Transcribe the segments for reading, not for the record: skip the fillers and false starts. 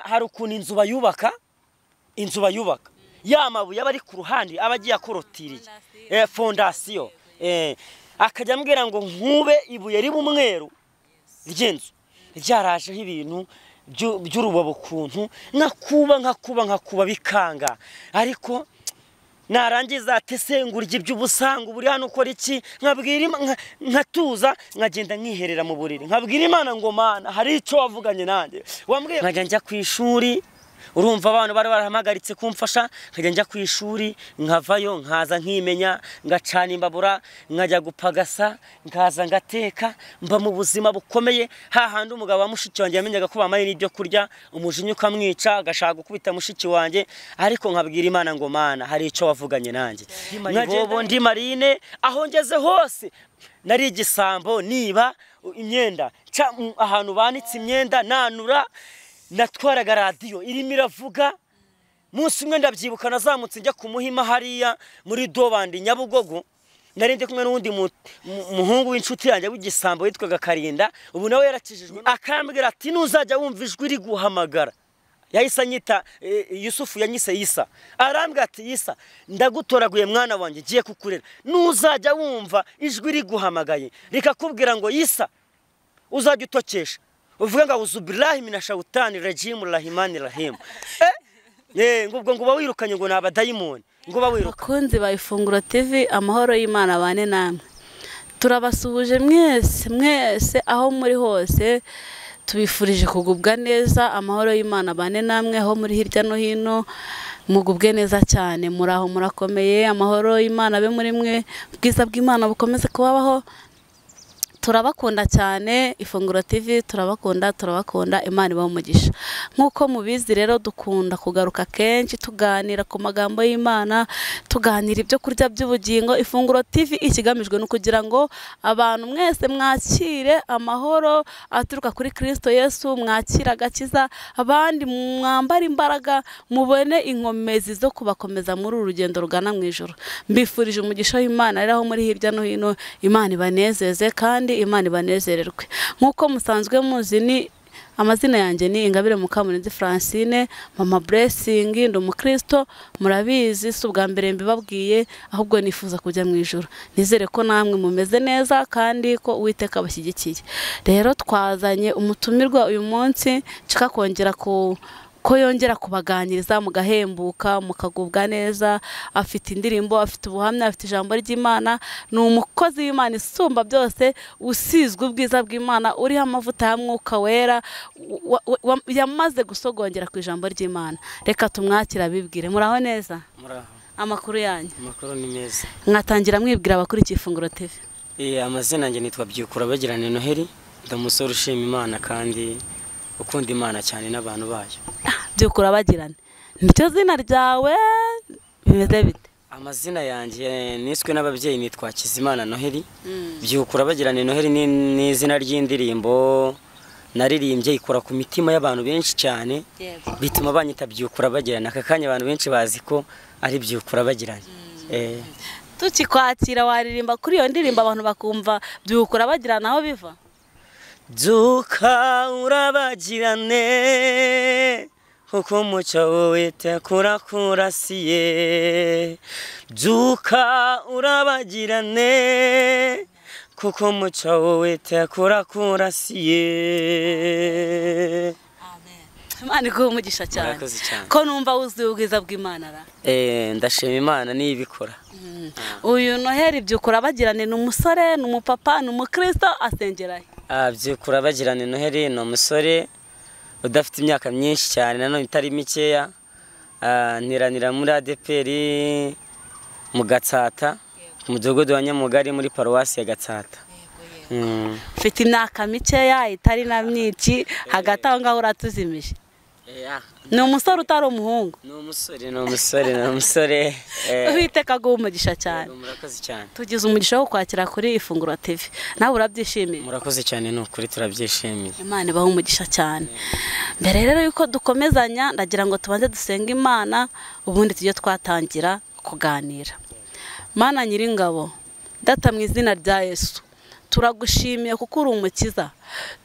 hari ukuntu inzu bayubaka ya mabuye aba ari ku ruhande aba agiye akorotiriye fondasiyo akajya ambwira ngo nkube ibuye riba umweru ry'inzu ryarajeho ibintu by'urubobo kuntu nkakuba bikanga ariko narangiza atesengurye iby'ubusanga buri hano ukora iki nkatuza nkagenda nkiherera mu buriri nkabwira Imana ngo Mana hari icyo wavuganye nanjye wambwiye nkajya njya ku ishuri urumva abantu bari barahamagaritse kumfasha nkajya njya ku ishuri nkavayo nkaza nkimenya ngacana imbabura nkajya gupagasa nkaza ngateka mba mu buzima bukomeye hahandi umugabo wa mushiki wanjye yamenyaga ko bamaye n'ibyo kurya umujinya ukamwica agashaka gukubita mushiki wanjye ariko nkabwira Imana ngo Mana hari icyo wavuganye nanjye nkagenda ndi Marine aho ngeze hose nari igisambo niba imyenda ahantu banitse imyenda nanura natwaraga radio irimo iravuga munsi umwe ndabyibuka nazamutse njya ku Muhima hariya muri Dobandi Nyabugogo narinde kumwe n'undi muhungu w'inshuti yanjye w'igisambo witwaga Karinda ubu nawe yarakijijwe akambwira ati nuzajya wumva ijwi riguhamagara yahise anyita Yusufu yanyise Isa arambwira ati Isa ndagutoraguye mwana wanjye giye kukurera nuzajya wumva ijwi riguhamagaye rikakubwira ngo Isa uzajya utokesha uvuga ngo uzubillahi minashawtani rajim rahimani rahim ngubwo ngo bawirukanye ngo nabadayimoni ngo bawiruka bakunzi ba Ifunguro TV amahoro y'Imana bane namwe turabasuhuje mwese aho muri hose tubifurije kugubwa neza amahoro y'Imana bane namwe aho muri hirya no hino mugubwe neza cyane muraho murakomeye amahoro y'Imana be muri mwe bwiza bw'Imana bukomeze kubabaho turabakunda cyane Ifunguro TV turabakunda Imana ibaho umugisha nkuko mubizi rero dukunda kugaruka kenshi tuganira ku magambo y'Imana tuganira ibyo kurya by'ubugingo Ifunguro TV ikigamijwe no kugira ngo abantu mwese mwakire amahoro aturuka kuri Kristo Yesu mwakira gakiza abandi mwambara imbaraga mubone inkomezi zo kubakomeza muri urugendo rugana mu ijuru mbifurije umugisha w'Imana rero muri hirya no hino Imana ibanezeze kandi Imana ibanezererwe nkuko musanzwe muzi ni amazina yanjye ni Ingabire Mukamurenzi Francine Mama Blessing ndi umukristo murabizi si ubwa mbere mbibabwiye ahubwo nifuza kujya mu ijuru nizere ko namwe mumeze neza kandi ko Uwiteka abashyigikiye rero twazanye umutumirwa uyu munsi kongera ko yongera kubaganiriza mugahembuka mukagubwa neza afite indirimbo afite ubuhamya afite ijambo ry'Imana ni umukozi w'Imana isumba byose usizwe ubwiza bw'Imana uri amavuta ya Mwuka Wera yamaze gusogongera ku ijambo ry'Imana reka tumwakira bibwire muraho neza muraho amakuru yanyu amakuru ni meza mwatangira mwibwira abakurikiye Ifunguro TV amazina yanjye nitwa Byukura Bagirane Noheli ndamusoro ushima Imana kandi ukunda Imana cyane n'abantu bayo Byukura Bagirane nicyo zina ryawe bimeze bite amazina yanjye niswe n'ababyeyi nitwa Kizimana Noheli Byukura Bagirane Noheli ni izina ry'indirimbo naririmbye ikora ku mitima y'abantu benshi cyane bituma banyita Byukura Bagirane aka kanya abantu benshi bazi ko ari Byukura Bagirane tukikwakira waririmba kuri iyo ndirimbo abantu bakumva Byukura Bagirane aho biva Duka urabagirane kuko umucyo w'Uwiteka urakurasiye Duka urabagirane kuko umucyo w'Uwiteka urakurasiye Imana iguhe umugisha cyane ko numva wuzuye ubwiza bw'Imana ra ndashima Imana nibikora uyu Noheli Byukura Bagirane ni umusore ni umupapa ni umukristo asengerahe Byukura Bagirane Noheli ni umusore udafite imyaka myinshi cyane nanone itari mikeya ntiranira muri ADPR mu Gatsata mu mudugudu wa Nyamugari muri paruwasi ya Gatsata ufite imyaka mikeya itari na myinshi hagati aho ngaho uratuzimije ni umusore utari umuhungu ni umusore Uwiteka aguhe umugisha cyane murakoze cyane tugize umugisha wo kwakira kuri Ifunguro TV nawe urabyishimiye murakoze cyane n'ukuri turabyishimiye Imana ibaho umugisha cyane mbere rero yuko dukomezanya ndagira ngo tubanze dusenga Imana ubundi tujye twatangira kuganira Mana Nyiringabo data mu izina rya Yesu turagushimiye kuko uri umukiza,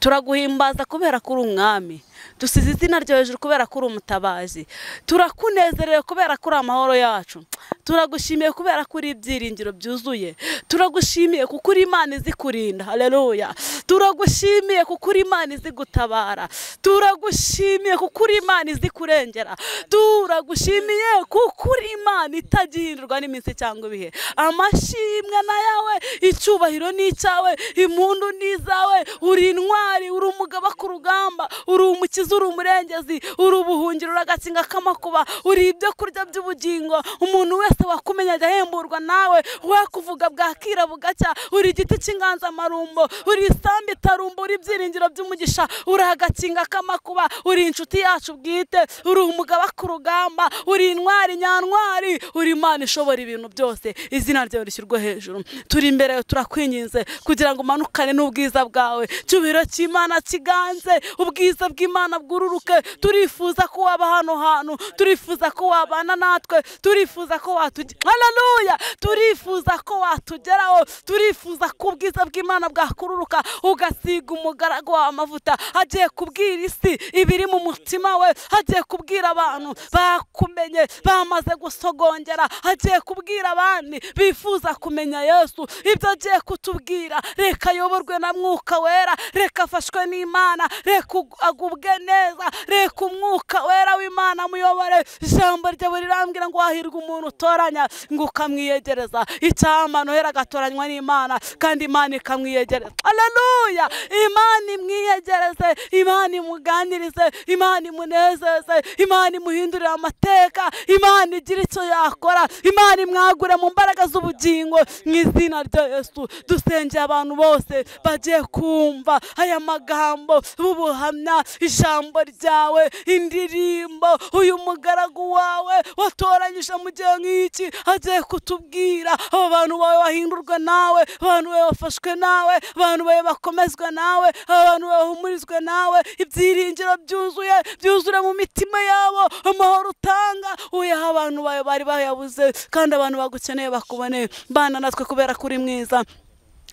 turaguhimbaza kubera ko uri umwami, dusize izina ryo hejuru kubera ko uri umutabazi, turakunezerewe kubera ko uri amahoro yacu, turagushimiye kubera ko uri ibyiringiro byuzuye, turagushimiye kuko uri Imana izi kurinda, haleluya, turagushimiye kuko uri Imana izi gutabara, turagushimiye kuko uri Imana izi kurengera, turagushimiye kuko uri Imana itagihindurwa n'iminsi cyangwa ibihe. Amashimwe na yawe, icyubahiro ni icyawe, impundu ni izawe, uri intwari, uri umugaba ku rugamba, uri umukiza, uri umurengezi, uri ubuhungiro, uri agakinga k'amakuba, uri ibyo kurya by'ubugingo. Umuntu wese wakumenya ajya ahemburwa nawe, wakuvuga bwakira bugacya, uri igiti cy'inganzamarumbo, uri isambu itarumba, uri ibyiringiro by'umugisha, uri agakinga k'amakuba, uri inshuti yacu bwite, uri umugaba ku rugamba, uri intwari nyantwari, uri Imana ishobora ibintu byose. Izina ryawe rishyirwe hejuru. Turi imbere yawe, turakwinginze kugira ngo umanukane n'ubwiza bwawe, cyubahiro cy'Imana kiganze, ubwiza bw'Imana bwururuke. Turifuza ko waba hano hantu, turifuza ko wabana natwe, turifuza ko haleluya, turifuza ko watugeraho, turifuza ko ubwiza bw'Imana bwakururuka, ugasiga umugaragu wawe amavuta, agiye kubwira isi ibiri mu mutima we, agiye kubwira abantu bakumenye bamaze gusogongera, agiye kubwira abandi bifuza kumenya Yesu. Ibyo agiye kutubwira, reka ayoborwe na Mwuka Wera, reka afashwe n'Imana, reka agubwe neza, reka Umwuka Wera w'Imana amuyobore. Ijambo ryawe rirambwira ngo hahirwa umuntu utoranya ngo ukamwiyegereza. Icyama Noheli agatoranywa n'Imana kandi Imana ikamwiyegereza. Haleluya, Imana imwiyegereze, Imana imuganirize, Imana imunezeze, Imana imuhindurire amateka, Imana igira icyo yakora, Imana imwagure mu mbaraga z'ubugingo. Mu izina rya Yesu dusengeye abantu bose bagiye kumva aya magambo b'ubuhamya, ijambo ryawe, indirimbo uyu mugaragu wawe watoranyije mu gihe nk'iki agiye kutubwira. Abo bantu bawe bahindurwe nawe, abantu bawe bafashwe nawe, abantu bawe bakomezwe nawe, abantu bawe bahumurizwe nawe, ibyiringiro byuzuye byuzure mu mitima yabo, amahoro utanga uyaha abantu bawe bari bayabuze, kandi abantu bagukeneye bakubone. Bana natwe kubera kuri mwiza,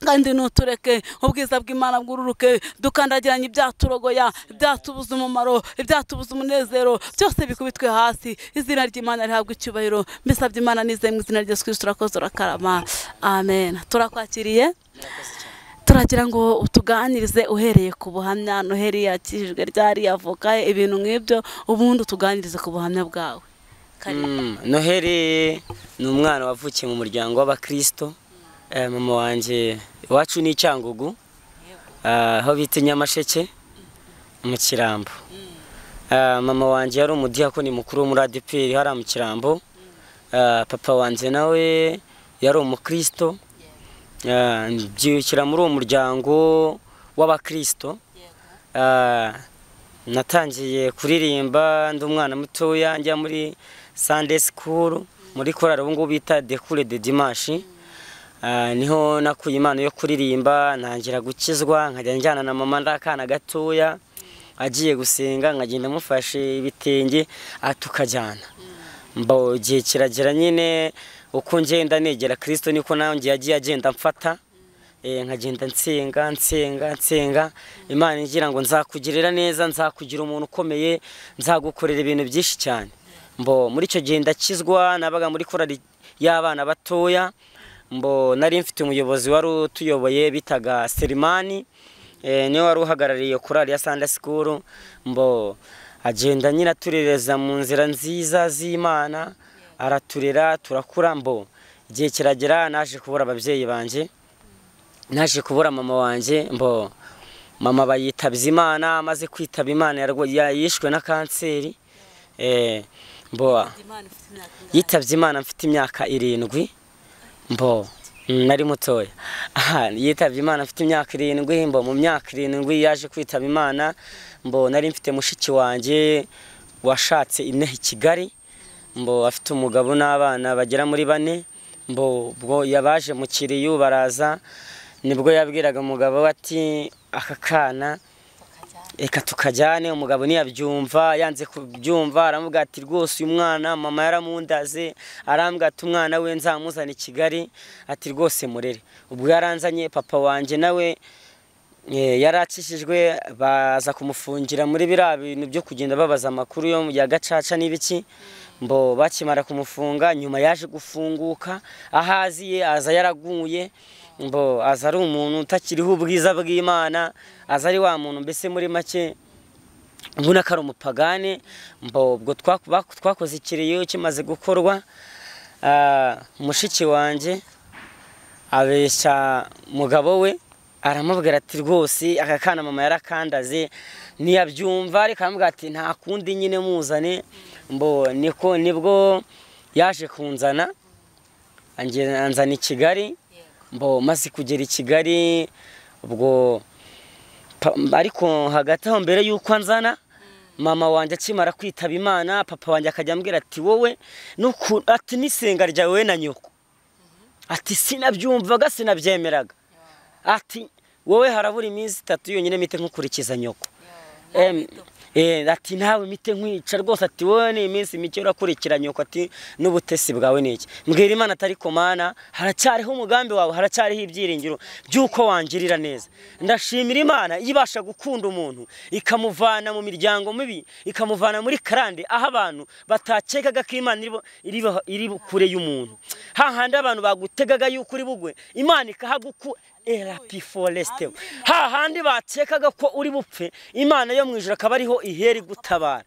kandi nutureke ubwiza bw'Imana bwururuke, dukandagiranye ibyaturogoya, ibyatubuza umumaro, ibyatubuza umunezero, byose bikubitwe hasi. Izina ry'Imana rihabwa icyubahiro. Mbisabye Imana nizeye mu izina rya Yesu Kristo, urakoze urakarama, amen. Turakwakiriye, turagira ngo utuganirize uhereye ku buhamya. Noheli yakijijwe ryari, yavuka ibintu nk'ibyo, ubundi utuganirize ku buhamya bwawe. Noheli ni umwana wavukiye mu muryango w'Abakristo. Mama wanjye iwacu ni Cyangugu, aho bita Nyamasheke mu Kirambo. Mama wanjye yari umudiyakoni mukuru wo muri ADPR hariya mu Kirambo. Papa wanjye nawe yari umukristo, byukira muri uwo muryango w'Abakristo. Natangiye kuririmba ndi umwana mutoya, njya muri Sunday School muri korali ubu ngubu bita Dekure de Dimanche. Niho nakuye impano yo kuririmba, ntangira gukizwa, nkajya njyana na mama ndakana gatoya, agiye gusenga nkagenda mufashe ibitenge tukajyana. Mbo gihe kiragera nyine uko ngenda negera Kristo niko nanjye yagiye agenda mfata, nkagenda nsenga Imana ingira ngo nzakugirira neza, nzakugira umuntu ukomeye, nzagukorera ibintu byinshi cyane. Mbo muri icyo gihe ndakizwa, nabaga muri korali y'abana batoya. Mbo nari mfite umuyobozi wari utuyoboye bitaga Selimani, niwe wari uhagarariye korali ya Sunday School. Mbo agenda nyine aturereza mu nzira nziza z'Imana, araturera turakura. Mbo igihe kiragera naje kubura ababyeyi banje, naje kubura mama wanjye. Mbo mama bayitabye Imana, amaze kwitaba Imana yishwe na kanseri. Mbo yitabye Imana mfite imyaka 7. Mbo nari mutoya. Yitabye Imana mfite imyaka 7. Mbo mu myaka 7 yaje kwitaba Imana. Mbo nari mfite mushiki wanjye washatse inaha i Kigali. Mbo afite umugabo n'abana bagera muri 4. Mbo bwo yabaje mu Kiriyo baraza, nibwo yabwiraga umugabo ati aka kana reka tukajyane. Umugabo ntiyabyumva, yanze kubyumva, aravuga ati rwose uyu mwana mama yaramundaze, arambwira ati umwana we nzamuzana i Kigali, ati rwose murere. Ubwo yaranzanye, papa wanjye nawe yaracishijwe, baza kumufungira muri biriya bintu byo kugenda babaza amakuru yo ya gacaca n'ibiki. Mbo bakimara kumufunga, nyuma yaje gufunguka, ahaziye aza yaraguye, mbo aza ari umuntu utakiriho ubwiza bw'Imana, aza ari wa muntu mbese muri make mbona ko ari umupagane. Mbo ubwo twakoze ikiriyo kimaze gukorwa, mushiki wanjye abeshya mugabo we, aramubwira ati rwose aka kana mama yarakandaze, ntiyabyumva, ariko aramubwira ati nta kundi nyine muzane. Mbo nibwo yaje kunzana, anzana i Kigali. Mbo maze kugera i Kigali, ubwo ariko hagati aho mbere yuko anzana, mama wanjye akimara kwitaba Imana, papa wanjye akajya ambwira ati wowe ati n'isenga ryawe na nyoko, ati sinabyumvaga sinabyemeraga, ati wowe harabura iminsi 3 yonyine mite nkukurikiza nyoko. Ati nawe mite nkwica rwose, ati wowe ni iminsi mike urakurikira nyoko, ati n'ubutesi bwawe niki. Mbwira Imana atari komana, haracyariho umugambi wawe, haracyariho ibyiringiro byuko wangirira neza. Ndashimira Imana ibasha gukunda umuntu ikamuvana mu miryango mibi, ikamuvana muri karande aho abantu batakekaga ko Imana iri kure y'umuntu. Hahandi abantu bagutegaga yuko uri bugwe, Imana ikahaguku Elapi Foreste. Hahandi bakekaga ko uri bupfe, Imana yo mwijuru akaba ariho iheri gutabara.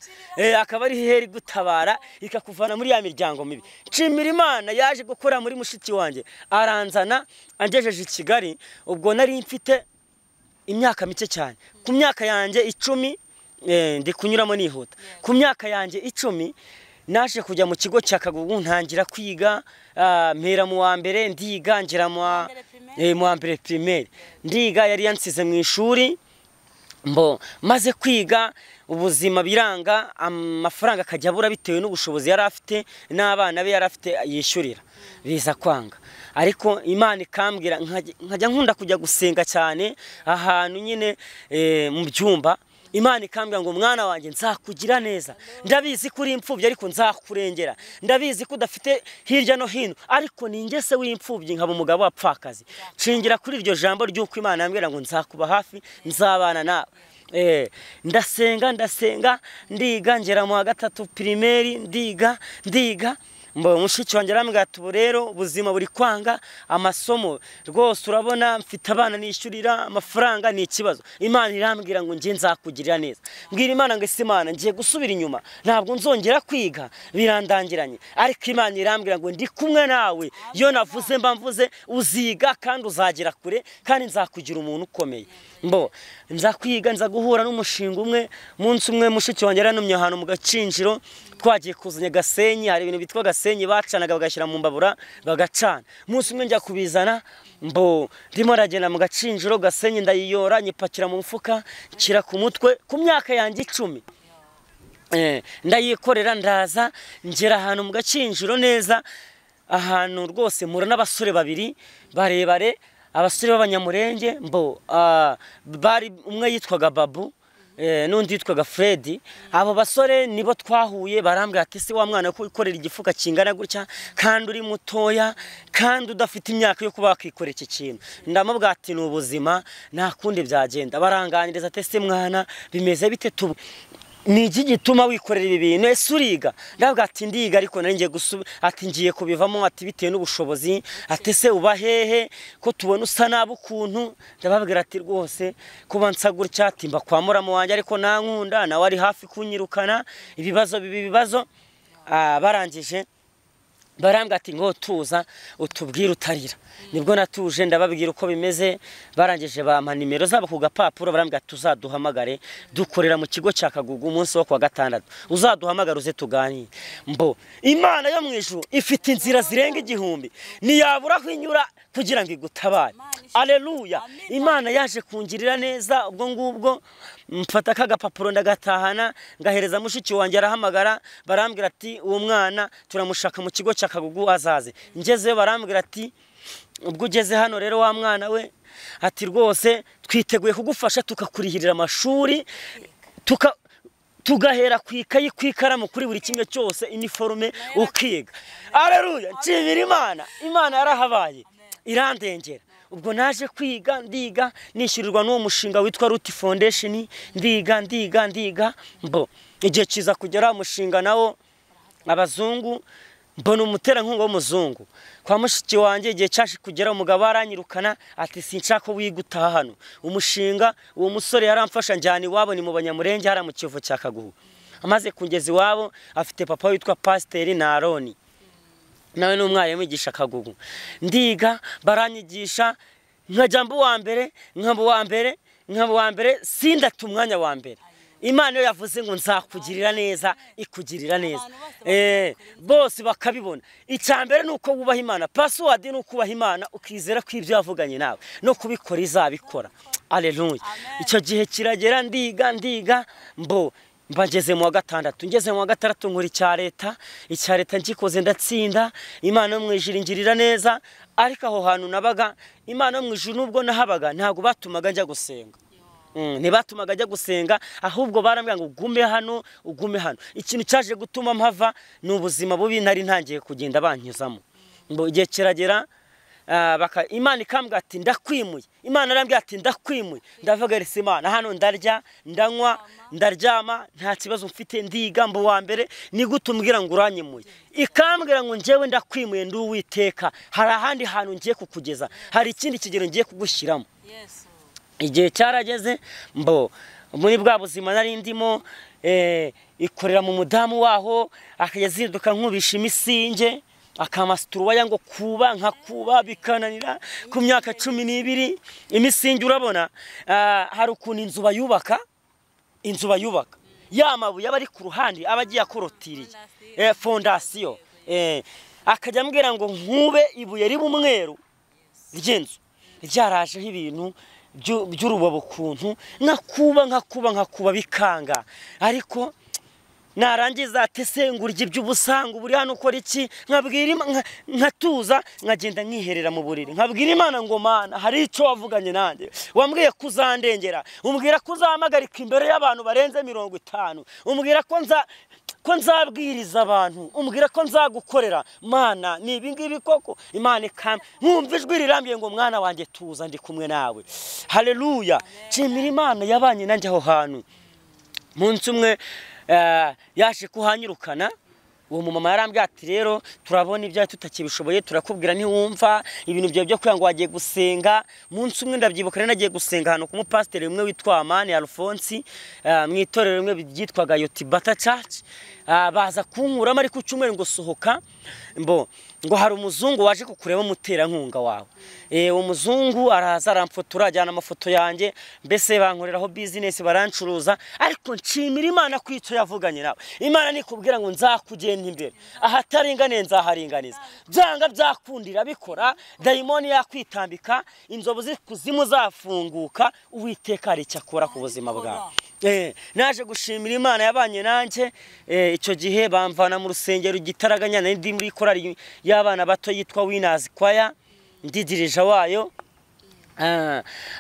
Akaba ari iheri gutabara ikakuvana muri ya miryango mibi. Nshimira Imana yaje gukora muri mushiki wanjye, aranzana angejeje i Kigali. Ubwo nari mfite imyaka mike cyane, ku myaka yanjye 10 ndi kunyuramo nihuta. Ku myaka yanjye 10 naje kujya mu kigo cya Kagugu, ntangira kwiga, mpera mu wa mbere ndiga, ngera mu wa mbere primaire ndiga. Yari yansize mu ishuri, mbo maze kwiga ubuzima biranga, amafaranga akajya abura bitewe n'ubushobozi yari afite n'abana be yari afite yishyurira, biza kwanga. Ariko Imana ikambwira, nkajya nkunda kujya gusenga cyane ahantu nyine mu byumba. Imana ikambwira ngo mwana wanjye nzakugira neza, ndabizi kuri imfubyi ariko nzakurengera, ndabizi ko udafite hirya no hino ariko ninjye se w'imfubyi nkaba umugabo wapfakazi. Nshingira kuri iryo jambo ry'uko Imana yambwira ngo nzakuba hafi, nzabana nawe. Ndasenga ndiga, ngera mu wa 3 primaire ndiga. Mbo mushiki wanjye arambwira ati ubu rero ubuzima buri kwanga, amasomo rwose urabona mfite abana nishyurira, amafaranga ni ikibazo. Imana irambwira ngo ngiye nzakugirira neza. Mbwira Imana ngo ese Imana ngiye gusubira inyuma, ntabwo nzongera kwiga, birandangiranye. Ariko Imana irambwira ngo ndi kumwe nawe, yo navuze mba mvuze, uziga kandi uzagera kure, kandi nzakugira umuntu ukomeye. Mbo nzakwiga, nza guhura n'umushinga umwe. Munsi umwe mushiki wanjye yaranumye ahantu mu Gacinjiro, twagiye kuzanya Gasenyi, hari ibintu bitwa Gasenyi bacanaga bagashyira mu mbabura bagacana. Munsi umwe njya kubizana, mbo ndimo ragenda mu Gacinjiro, Gasenyi ndayiyora, nyipakira mu mufuka, nshyira ku mutwe. Ku myaka yanjye 10 ndayikorera, ndaza ngera ahantu mu Gacinjiro neza, ahantu rwose mura n'abasore 2 barebare, abasore b'abanyamurenge. Mbo bari umwe yitwaga Babu, n'undi yitwaga Fred. Abo basore nibo twahuye, barambwira ati se wa mwana ko ikorera igifuka kingana gutya kandi uri mutoya kandi udafite imyaka yo kuba wakikorera iki kintu. Ndamubwira ati n'ubuzima nta kundi byagenda. Baranganiriza ati se mwana bimeze bite tubu ni iki gituma wikorera ibi bintu, ese uriga? Ndavuga ati ndiga ariko nari ngiye ati ngiye kubivamo, ati bitewe n'ubushobozi. Ati se uba hehe ko tubona usa nabi ukuntu? Ndababwira ati rwose kuba nsa gutya, ati mba kwa muramu wanjye ariko nankunda, nawe ari hafi kunyirukana, ibibazo. Barangije barambwira ati ngo tuza utubwire utarira. Nibwo natuje ndababwira uko bimeze. Barangije bampa nimero zabo ku gapapuro, barambwira tuzaduhamagare, dukorera mu kigo cya Kagugu umunsi wo kwa 6, uzaduhamagara uze tuganire. Mbo Imana yo mwijuru ifite inzira zirenga 1000, niyabura kwinyura kugira ngo igutabare. Alleluya. Imana yaje kungirira neza. Ubwo ngubwo mfata kagapapuro ndagatahana, ngahereza mushiki wanjye, arahamagara, barambwira ati uwo mwana turamushaka mu kigo cya Kagugu azaze. Ngezeyo barambwira ati ubwo ugeze hano rero wa mwana we ati rwose twiteguye kugufasha tukakurihirira amashuri tugahera ku ikayi ku ikaramu kuri buri kimwe cyose iniforume ukiga. Haleluya, nshimira Imana yarahabaye irandengera. Ubwo naje kwiga ndiga nishyurirwa n'uwo mushinga witwa Root Foundation, ndiga mbo igihe kiza kugera umushinga nawo abazungu mbona umuterankunga w'umuzungu kwa mushiki wanjye. Igihe cyaje kugera umugabo aranyirukana ati sinshaka wiga utaha hano. Umushinga uwo musore yaramfasha njyana iwabo ni mu Banyamurenge hara mu Kivu cya Kaguhu. Amaze kungeza iwabo afite papa witwa Pasiteri Naroni, nawe n'umwarimu yigisha Kagugu. Ndiga baranyigisha nkajambo wa mbere sindata umwanya wa mbere. Imana yo yavuze ngo nzakugirira neza ikugirira neza. Bose bakabibona. Icyambere nuko wubaha Imana. Password nuko wubaha Imana ukizera ko ibyo yavuganye nawe no kubikora izabikora. Haleluya. Icyo gihe kiragera ndiga mbo mbageze mu wa gatandatu. Ngeze mu wa gatandatu nkora icya leta ngikoze ndatsinda. Imana yo mwijira ingirira neza. Ariko aho hantu nabaga Imana yo mwijuru nubwo nahabaga ntago batumaga njya gusenga. Ntibatumaga ajya gusenga, ahubwo barambwira ngo ugume hano. Ikintu cyaje gutuma mpava ni ubuzima bubi nari ntangiye kugenda banyuzamo. Ngo igihe kiragera Imana ikambwira ati ndakwimuye. Imana arambwira ati ndakwimuye. Ndavuga rese Imana hano ndarya ndanywa ndaryama nta kibazo mfite ndiga mbo wa mbere ni gutumbwira ngo uranyimuye. Ikambwira ngo njyewe ndakwimuye ndi Uwiteka, hari ahandi hantu ngiye kukugeza, hari ikindi kigero ngiye kugushyiramo. Igihe cyarageze mbo muri bwa buzima nari ndimo ikorera mu mudamu waho akayazinduka nkubisha imisinge akamasituruwaya ngo nkakuba bikananira ku myaka 12. Imisinge urabona hari ukuntu inzu bayubaka ya mabuye abari ku ruhande abagiye akorotiriye fondasiyo. Akajya ambwira ngo nkube ibuye riba umweru ry'inzu ryarajeho ibintu by'urubobo kuntu nkakuba bikanga. Ariko narangiza atese ngurye iby'ubusanga buri hano ukora iki nkabwira nkatuza nkagenda nkiherera mu buriri nkabwira Imana ngo Mana hari icyo wavuganye nanjye wambwiye kuzandengera, umbwira kuzamagarika imbere y'abantu barenze 50, umbwira ko nzabwiriza abantu, umbwira ko nzagukorera. Mana ni ibingibi koko? Imana nkumva ijwi rirambiye ngo mwana wanjye tuza ndi kumwe nawe. Haleluya, nshimira Imana yabanye nanjye aho hantu. Munsi umwe yaje kuhanyirukana. Uwo mumama yarambye ati rero turabona ibyawe tutakibishoboye turakubwira ntiwumva ibintu byawe byo kwanga wagiye gusenga. Munsi umwe ndabyibuka rero nagiye gusenga hano ku mupasiteri umwe witwa Amani Alphonse mu itorero rimwe byitwaga Yotibata Church. Baza kunkuramo ariko cyumweru ngo sohoka ngo hari umuzungu waje kukureba umuterankunga wawe. Uwo muzungu araza aramfotora ajyana amafoto yanjye, mbese bankoreraho business barancuruza. Ariko nshimira Imana ko icyo yavuganye nawe. Imana nikubwira ngo nzakugenda imbere ahataringaniye nzaharinganiza, byanga byakundira bikora dayimoni yakwitambika, inzobo zikuzimu zafunguka, Uwiteka ari cyakora ku buzima bwawe. Naje gushimira Imana yabanye nanjye. Icyo gihe bamvana mu rusengero Gitaraganya ndi muri korali y'abana bato yitwa Winners Choir ndidirija wayo.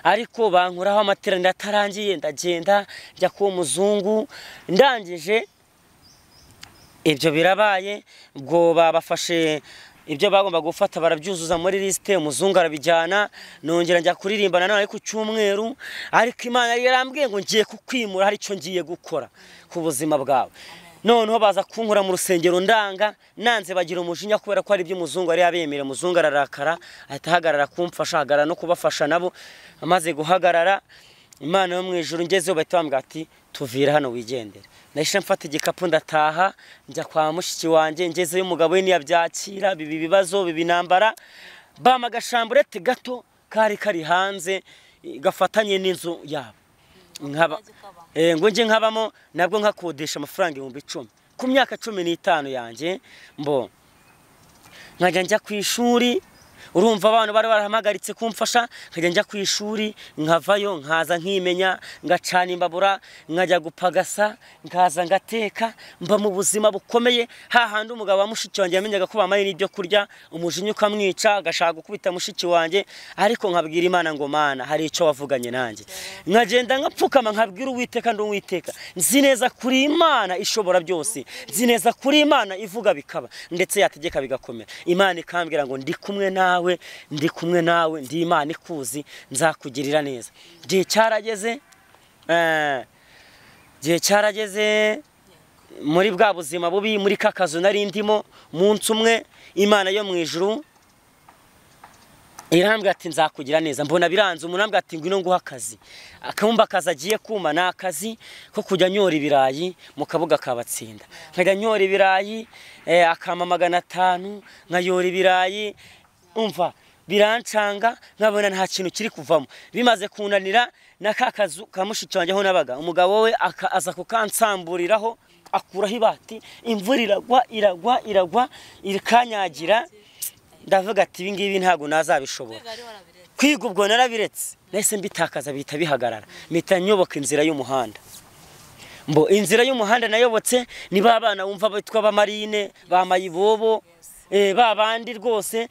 Ariko bankuraho amateraniro atarangiye ndagenda njya ku muzungu. Ndangije ibyo birabaye ubwo babafashe ibyo bagomba gufata barabyuzuza muri liste. Umuzungu arabijyana nongera njya kuririmbana nawe ku cyumweru. Ariko Imana yarambwiye ngo ngiye kukwimura, hari icyo ngiye gukora ku buzima bwawe. Noneho baza kunkura mu rusengero nanze bagira umujinya kubera ko ari ibyo umuzungu ari yabemera. Umuzungu ararakara ahita ahagarara kumfasha, ahagarara no kubafasha nabo. Amaze guhagarara Imana yo mu ijuru ngezeho bahita bambwira ati tuvira hano wigendere. Nahise mfata igikapu ndataha njya kwa mushiki wanjye. Ngezeyo umugabo we niyabyakira bibi bibazo bibi nambara bama gashamburete gato kari hanze gafatanye n'inzu yabo. Ngo nje nkabamo nabwo nkakodesha amafaranga 10,000 ku myaka 15 yanjye. Nkajya njya ku ishuri urumva abantu bari barahamagaritse kumfasha nkajya njya ku ishuri nkavayo nkaza nkimenya ngacana imbabura nkajya gupagasa nkaza ngateka mba mu buzima bukomeye hahandi umugabo wa mushiki wanjye yamenyaga ko bamaye n'ibyo kurya umujinya ukamwica agashaka gukubita mushiki wanjye ariko nkabwira Imana ngo Mana hari icyo wavuganye nanjye nkagenda nkapfukama nkabwira Uwiteka ndo Uwiteka nzi neza kuri Imana ishobora byose nzi neza kuri Imana ivuga bikaba ndetse yategeka bigakomera Imana ikambwira ngo ndi kumwe nawe ndi Imana ikuzi nzakugirira neza gihe cyarageze muri bwa buzima bubi muri kakazu nari ndimo munsi umwe Imana yo mu ijuru irambwira ati nzakugira neza mbona biranze umunambwira ati ngwino nguha akazi akamumba akazi agiye kuma na akazi ko kujya nyora ibirayi mu kabuga kabatsinda nkajya nyora ibirayi akama 500 nkayora ibirayi umva birancanga nkabona nta kintu kiri kuvamo bimaze kunanira nakakazu kamushiki wanjye aho nabaga umugabo we aza kukansamburiraho akuraho ibati imvura iragwa irikanyagira ndavuga ati ibi ngibi ntago nazabishobora kwiga ubwo narabiretse nahise mbitakaza bita bihagarara mpita nyoboka inzira y'umuhanda mbo inzira y'umuhanda nayobotse ni babana wumva bitwa bamarine bamayibobo babandi rwose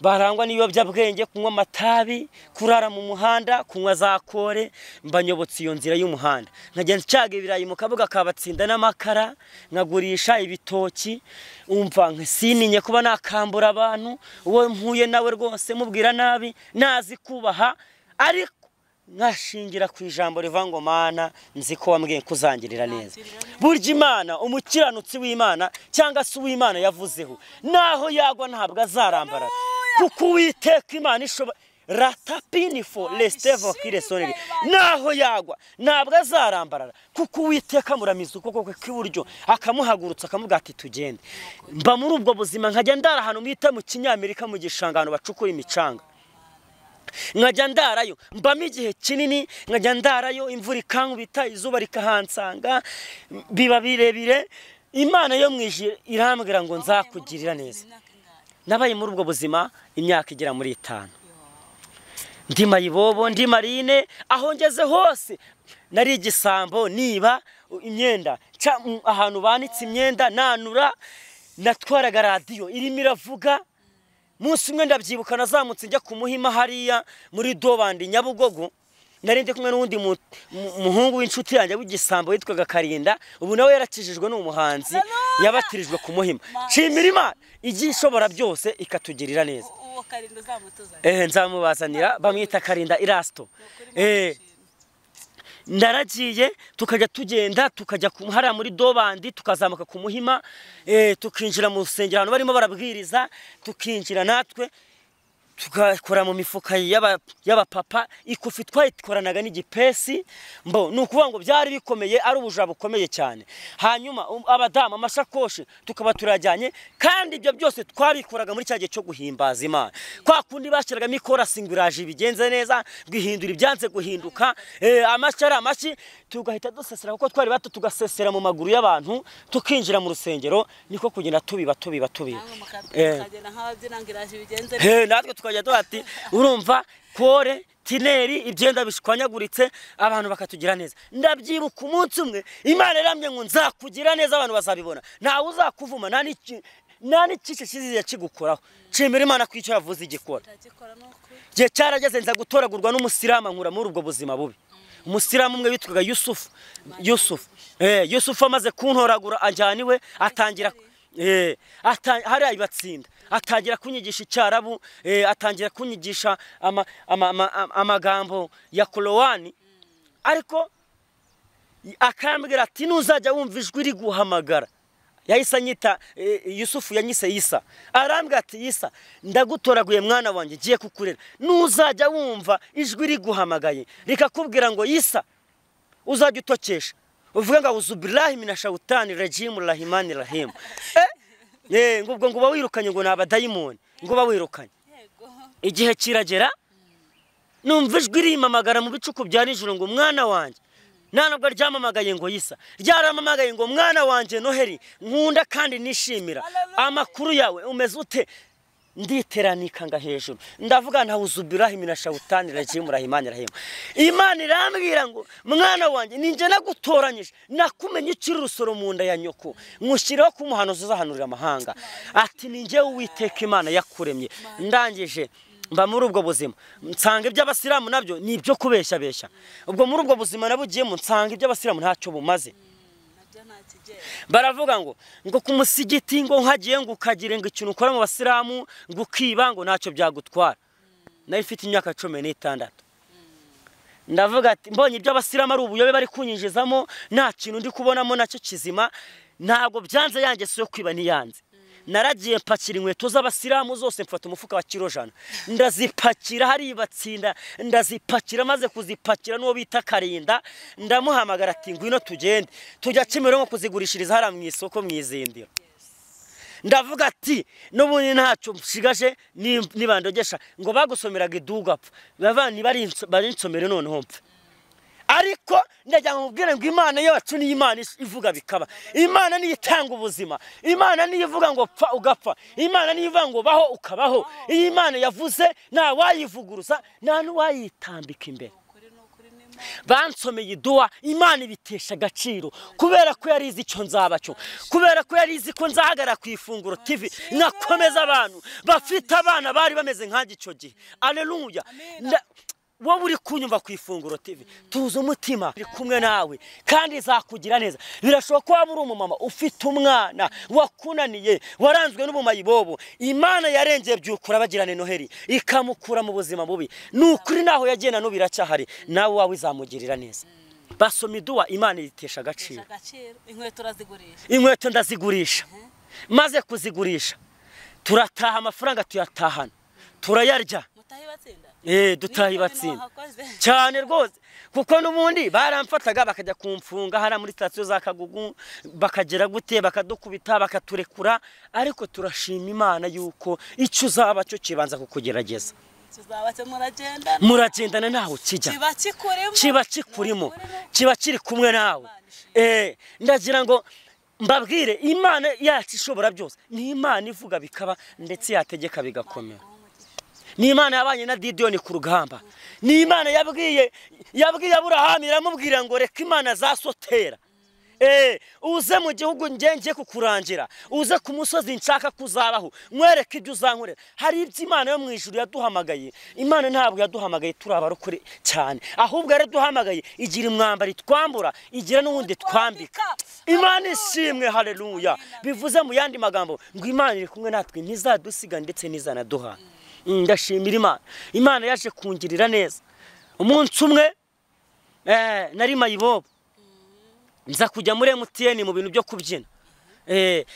barangwa n'ibiyobyabwenge kunywa amatabi kurara mu muhanda kunywa za kore mbanyobotse iyo nzira y'umuhanda nkajya ncaga ibirayi mu kabuga kabatsinda n'amakara nkagurisha ibitoki umva nsininye kuba nakambura abantu uwo mpuye nawe rwose mubwira nabi nazi kubaha ariko nkashingira ku ijambo rivango Mana nzi ko wambwiye kuzangirira neza burya Imana umukiranutsi w'Imana cyangwa se uw'Imana yavuzeho naho yagwa ntabwo azarambara kuko Uwiteka Imana ishobora ratapinifo lestevo kiresoneri naho yagwa ntabwo azarambarara kuko Uwiteka muramiza ukuboko kwe kw'iburyo akamuhagurutsa akamuga ati tugende mba muri ubwo buzima nkajya ndara ahantu mwita mu Kinyamerika mu gishangano bacukura imicanga nkajya ndarayo mbamo igihe kinini nkajya ndarayo imvura ikankubita izuba rikahansanga biba birebire Imana yo mwijire irambwira ngo nzakugirira neza nabaye muri ubwo buzima imyaka igera muri 5 ndi mayibobo ndi marine aho ngeze hose nari igisambo niba imyenda ahantu banitse imyenda nanura natwaraga radio irimo iravuga munsi umwe ndabyibuka nazamutse njya ku Muhima hariya muri Dobandi Nyabugogo narinde kumwe n'undi muhungu w'inshuti yanjye w'igisambo yitwaga Karinda ubu nawe yarakijijwe n'umuhanzi yabatirijwe ku Muhima nshimira Imana igishobora byose ikatugirira neza uwo Karinda uzamutuzana nzamubazanira bamwita Karinda Irasto ndaragiye tukajya tugenda tukajya hariya muri Dobandi tukazamuka ku Muhima tukinjira mu rusengero abantu barimo barabwiriza tukinjira natwe tukakora mu mifuka y'abapapa ikufi twayikoranaga n'igipesi mbo nukuvuga ngo byari bikomeye ari ubuja bukomeye cyane hanyuma abadamu amashakoshi tukaba turajyanye kandi ibyo byose twabikoraga muri cyagiye cyo guhimbaza Imana kwa kundi bashiraga mikora singuraje bigenze neza bwihindura ibyanze guhinduka amashara amashi tugahita dusesera kuko twari bato tugasesera mu maguru y'abantu tukinjira mu rusengero niko kugenda tubiba natwe tukajya duhati urumva kore tineri ibyenda bishwanyaguritse abantu bakatugira neza ndabyibuka umunsi umwe Imana iramye ngo nzakugira neza abantu bazabibona nawe uzakuvuma nani cyice kiziye kigukoraho cemera Imana kwicyo yavuze igikora je cyarageze nza gutoragurwa n'umusirama nkura muri ubwo buzima bubi umusiramu umwe witwaga Yusufu amaze kuntoragura ajyaniwe atangira hari ayibatsinda atangira kunyigisha icyarabu atangira kunyigisha amagambo ya Korowani ariko akambwira ati nuzajya wumva ijwi riguhamagara yahise anyita Yusufu yanyise Isa arambwira ati Isa ndagutoraguye mwana wanjye giye kukurera nuzajya wumva ijwi riguhamagaye rikakubwira ngo Isa uzajya utokesha uvuga ngo uzubillahi minashawtani rajim rahimani rahim ngubwo ngo bawirukanye ngo nabadayimoni ngo bawirukanye igihe kiragera numva ijwi rimamagara mu bicuku bya nijoro ngo mwana wanjye nanubwo ryamamagaye ngo Isa ryaramamagaye ngo mwana wanjye Noheli nkunda kandi nishimira amakuru yawe umeze ute nditeranika nga hejuru ndavuga ntawuzubiraho iminashawutani rajim rahimani rahim. Imana irambwira ngo mwana wanjye ninjye nagutoranyije nakumenye ukiri urusoro mu nda ya nyoko nkushyiraho ku muhanuzi uzahanurira amahanga ati ninjye Uwiteka Imana yakuremye. Ndangije mba muri ubwo buzima nsanga iby'abasilamu nabyo ni ibyo kubeshya beshya. Ubwo muri ubwo buzima nabugiyemo nsanga iby'abasilamu ntacyo bumaze. Baravuga ngo ku musigiti ngo nkagiye ngo ukagire ngo ikintu ukora mu basilamu ngo ukiba ngo ntacyo byagutwara. Nari mfite imyaka 16. Ndavuga ati mbonye iby'abasilamu ari ubuyobe bari kunyinjizamo nta kintu ndi kubonamo nacyo kizima ntabwo byanze yanjye so kwiba niyanze. Naragiye mpakira inkweto z'abasilamu zose mfata umufuka wa kilo 100 ndazipakira hari batsinda ndazipakira maze kuzipakira n'uwo bita Karinda ndamuhamagara ati ngwino tugende tujya Kimironko kuzigurishiriza hara mu isoko mwizindiro. Ndavuga ati n'ubundi ntacyo nshigaje nibandogesha ngo bagusomeraga iduga apfa bavani bari nsomere noneho mpfa. Ariko ndajya nkubwire ngo Imana yacu ni Imana ivuga bikaba. Imana ni itanga ubuzima. Imana ni ivuga ngo pfa ugapfa. Imana ni ivuga ngo baho ukabaho. Iyi Imana yavuze nta wayivuguruza nta n'uwayitambika imbere. Bansomeye iduwa Imana ibitesha agaciro kubera ko yari izi icyo nzabacyo kubera ko yari izi ko nzahagara ku Ifunguro TV nakomeza abantu bafite abana bari bameze nkanjye icyo gihe. Alleluya. Wowe uri kunyumva ku Ifunguro TV tuza umutima uri kumwe nawe kandi izakugira neza. Birashoboka ko waba uri umumama ufite umwana wakunaniye waranzwe n'ubumayibobo Imana yarengeye byukura bagirane Noheli ikamukura mu buzima bubi n'ukuri naho yagenda n'ubiracyahari nawe wawe izamugirira neza. Basoma iduwa Imana itesha agaciro. Inkweto ndazigurisha maze kuzigurisha turataha amafaranga tuyatahana turayarya. Dutahi batsinda cyane rwose kuko n'ubundi baramfataga bakajya kumfunga hara muri station za Kagugu bakagera gute bakadukubita bakaturekura. Ariko turashima Imana yuko icyo uzaba cyo kibanza kukugerageza muragendana naho kijya kiba kikurimo kiba kiri kumwe nawe. Ndagira ngo mbabwire Imana yacu ishobora byose ni Imana ivuga bikaba ndetse yategeka bigakomera. Ni Imana yabanye na Didiyoni ku rugamba. Ni Imana yabwiye Aburahamu iramubwira ngo reka Imana zasotera uze mu gihugu ngiye kukurangira uze ku musozi nshaka kuzabaho mwereke ibyo uzankorera. Hari ibyo Imana yo mu ijuru yaduhamagaye. Imana ntabwo yaduhamagaye turabarokore cyane ahubwo yaraduhamagaye igira imwambaro itwambura igira n'ubundi twambika. Imana ishimwe. Haleluya. Bivuze mu yandi magambo ngo Imana iri kumwe natwe ntizadusiga ndetse nizanaduha. Ndashimira Imana. Imana yaje kungirira neza. Umunsi umwe nari mayibobo nza kujya muri MTN mu bintu byo kubyina.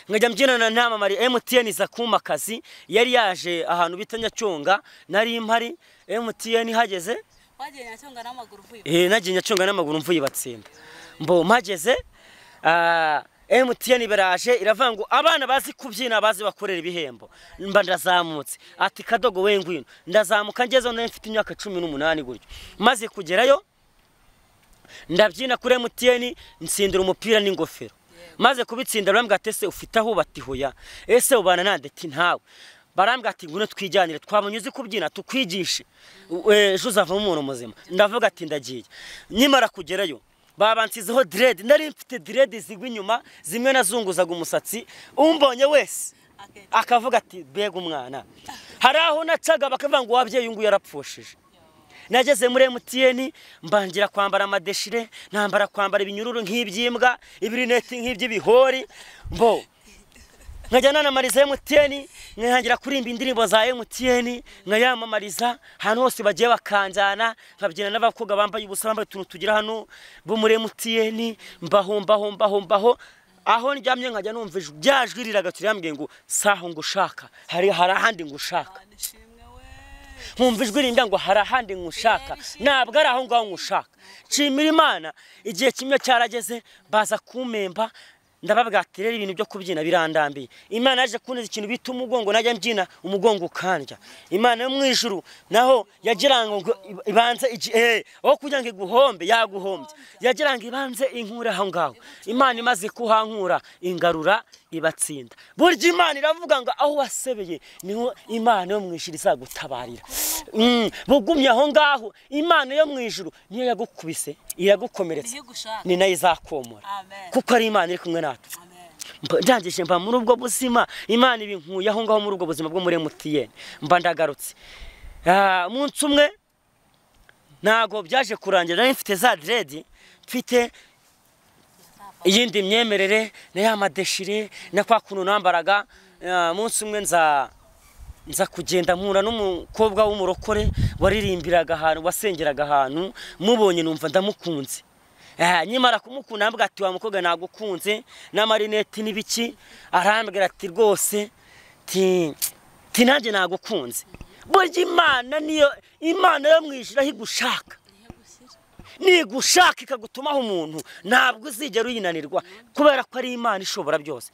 Nkajya mbyinana ntamamari MTN za kumakazi yari yaje ahantu bita Nyacyonga nari impari MTN hageze wagiye Nyacyonga n'amaguru mvuye. Nagiye Nyacyonga n'amaguru mvuye batsinda. Mbo mpageze MTN baraje iravuga ngo abana bazi kubyina bazi bakorera ibihembo. Mba ndazamutse ati Kadogo we ngwino ndazamuka ngeze no mfite imyaka 18 gutyo. Maze kugerayo ndabyina kuri MTN nsindira umupira n'ingofero. Maze kubitsinda barambwa atese ufite aho batihoya ese ubana nande ati ntawe. Barambwa ati ngwino twijyanire twabonye uzi kubyina tukwigishe ejo uzavamo umuntu muzima. Ndavuga ati ndagiye. Nyimara kugerayo babansizeho dread nari mfite dread zigwa inyuma zimwe nazunguzaga umusatsi umbonye wese akavuga ati bega umwana. Hari aho nacaga bakavuga ngo wabyeyi ungu yarapfushije. Nageze muri MTN mbangira kwambara amadeshire ntambara kwambara ibinyururu nk'ibyimbwa ibirineti nk'iby'ibihori mbo nkajyana na Mariza MTN nkangira kurimba indirimbo za MTN nkayamamariza hano hose bagiye bakanjana nkabyina n'abakobwa bambaye ubusa bambaye tuntu tugira hano bo muri MTN mbaho aho njyamye nkajya numva byajwiriraga turiyambwiye ngo saho ngushaka hari ahandi ngushaka. Nkumva ijwi rinda ngo hari ahandi ngushaka ntabwo ari aho ngaho ngushaka. Nshimira Imana igihe kimwe cyarageze baza kumemba ndababwira ati rero ibintu byo kubyina birandambiye. Imana yaje kuneza ikintu bita umugongo, najya mbyina umugongo ukandya. Imana yo mu ijuru naho yagira ngo ibanze aho kugira ngo iguhombe yaguhombye, yagira ngo ibanze inkura aho ngaho. Imana imaze kuhankura ingarura ibatsinda. Burya Imana iravuga ngo aho wasebeye niho Imana yo mu ijuru izagutabarira. Bugumye aho ngaho Imana yo mu ijuru niyo yagukubise iragukomeretsa, ni nayo izakomora, kuko ari Imana iri kumwe natwe. Ndangije mba muri ubwo buzima, Imana ibinkuye aho ngaho muri ubwo buzima bwo muri MTN, mba ndagarutse. Umunsi umwe ntago byaje kurangira, nari mfite za dread, mfite iyindi myemerere na ya madeshire na kwa kuntu nambaraga. Umunsi umwe nza kugenda mpura n'umukobwa w'umurokore waririmbiraga ahantu, wasengeraga ahantu, mubonye numva ndamukunze. Nyimara kumukunda ambwira ati wa mukobwa nagukunze n'amarineti n'ibiki, arambwira ati rwose ti nanjye nagukunze. Burya Imana niyo Imana yo mwijira higushaka, nigushaka ikagutumaho umuntu ntabwo uzigera uyinanirwa, kubera ko ari Imana ishobora byose.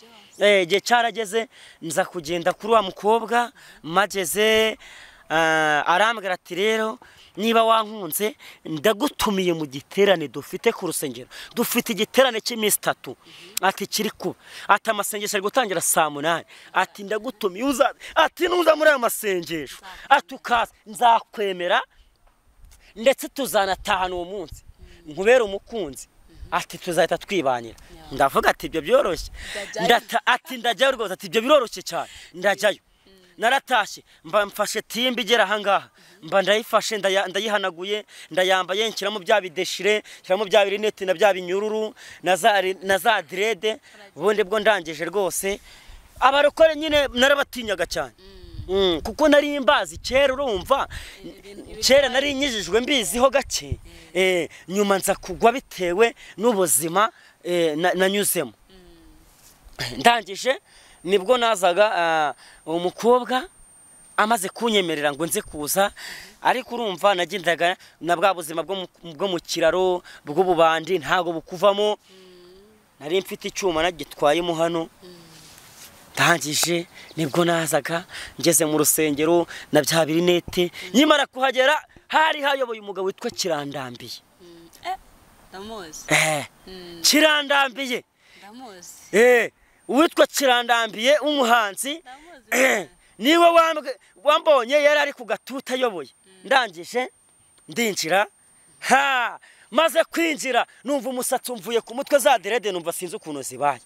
Igihe cyarageze nza kugenda kuri wa mukobwa, mageze arambwira ati rero niba wankunze ndagutumiye mu giterane dufite ku rusengero, dufite igiterane cy'iminsi 3, ati kiri kuba, ati amasengesho ari gutangira saa 8, ati ndagutumiye uza, ati nuza muri aya masengesho, ati ukaza nzakwemera ndetse tuzanatahana uwo munsi nkubera umukunzi, ati tuzahita twibanira. Ndavuga ati ibyo byoroshye, ati ndajyayo rwose, ati ibyo biroroshye cyane, ndajyayo. Naratashye mba mfashe timbi igera aha ngaha, mba ndayifashe ndayihanaguye, ndayambaye, nshyiramo bya bideshire, nshyiramo bya birineti na bya binyururu na za dread. Ubundi bwo ndangije rwose abarokore nyine narabatinyaga cyane, kuko nari mbazi kera, urumva kera nari nyijijwe mbiziho gake. Nyuma nza kugwa bitewe n'ubuzima nanyuzemo. Ndangije nibwo nazaga umukobwa amaze kunyemerera ngo nze kuza, ariko urumva nagendaga na bwa buzima bwo mu kiraro bw'ububandi ntago bukuvamo. Nari mfite icyuma nagitwayemo hano. Ndangije nibwo nazaga ngeze mu rusengero na bya birinete. Nyimara kuhagera hari hayoboye umugabo witwa Kirandambiye. Ndamuzi. Kirandambiye. Ndamuzi. Uwitwa Kirandambiye umuhanzi, niwe wambonye yari ari ku gatuta ayoboye. Ndangije ndinjira, maze kwinjira numva umusatsi umvuye ku mutwe, za dread numva sinzi ukuntu zibaye,